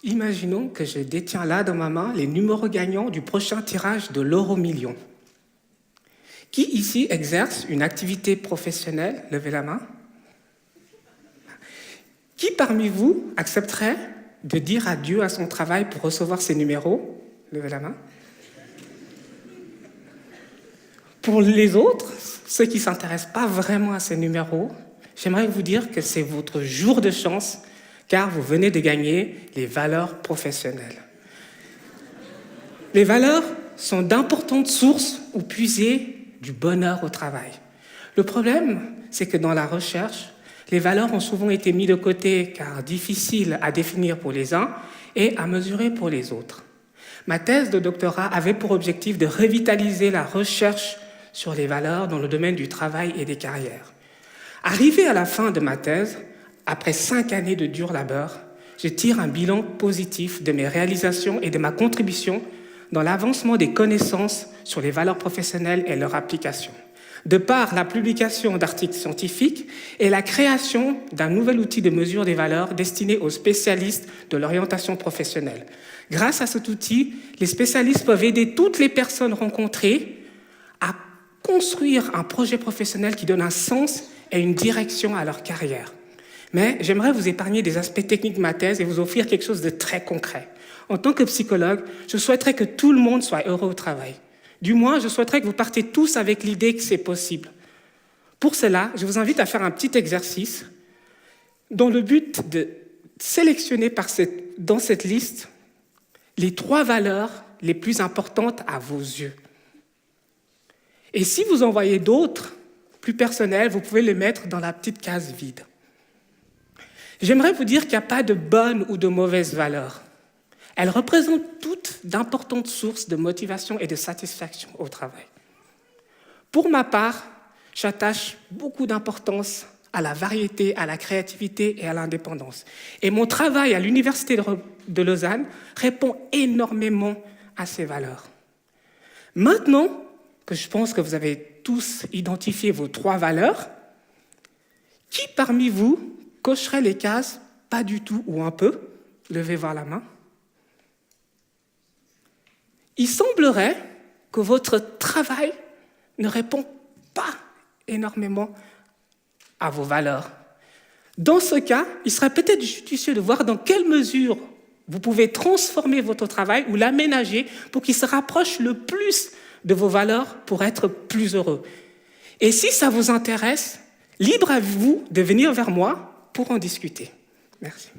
Imaginons que je détiens là dans ma main les numéros gagnants du prochain tirage de l'euro-million. Qui ici exerce une activité professionnelle? Levez la main. Qui parmi vous accepterait de dire adieu à son travail pour recevoir ces numéros? Levez la main. Pour les autres, ceux qui ne s'intéressent pas vraiment à ces numéros, j'aimerais vous dire que c'est votre jour de chance, car vous venez de gagner les valeurs professionnelles. Les valeurs sont d'importantes sources où puiser du bonheur au travail. Le problème, c'est que dans la recherche, les valeurs ont souvent été mises de côté car difficiles à définir pour les uns et à mesurer pour les autres. Ma thèse de doctorat avait pour objectif de revitaliser la recherche sur les valeurs dans le domaine du travail et des carrières. Arrivé à la fin de ma thèse, après 5 années de dur labeur, je tire un bilan positif de mes réalisations et de ma contribution dans l'avancement des connaissances sur les valeurs professionnelles et leur application, de par la publication d'articles scientifiques et la création d'un nouvel outil de mesure des valeurs destiné aux spécialistes de l'orientation professionnelle. Grâce à cet outil, les spécialistes peuvent aider toutes les personnes rencontrées à construire un projet professionnel qui donne un sens et une direction à leur carrière. Mais j'aimerais vous épargner des aspects techniques de ma thèse et vous offrir quelque chose de très concret. En tant que psychologue, je souhaiterais que tout le monde soit heureux au travail. Du moins, je souhaiterais que vous partiez tous avec l'idée que c'est possible. Pour cela, je vous invite à faire un petit exercice dans le but de sélectionner dans cette liste les 3 valeurs les plus importantes à vos yeux. Et si vous en voyez d'autres, plus personnelles, vous pouvez les mettre dans la petite case vide. J'aimerais vous dire qu'il n'y a pas de bonnes ou de mauvaises valeurs. Elles représentent toutes d'importantes sources de motivation et de satisfaction au travail. Pour ma part, j'attache beaucoup d'importance à la variété, à la créativité et à l'indépendance. Et mon travail à l'Université de Lausanne répond énormément à ces valeurs. Maintenant que je pense que vous avez tous identifié vos 3 valeurs, qui parmi vous cocherait les cases « pas du tout » ou « un peu » ? Levez voir la main. Il semblerait que votre travail ne répond pas énormément à vos valeurs. Dans ce cas, il serait peut-être judicieux de voir dans quelle mesure vous pouvez transformer votre travail ou l'aménager pour qu'il se rapproche le plus de vos valeurs pour être plus heureux. Et si ça vous intéresse, libre à vous de venir vers moi pour en discuter. Merci.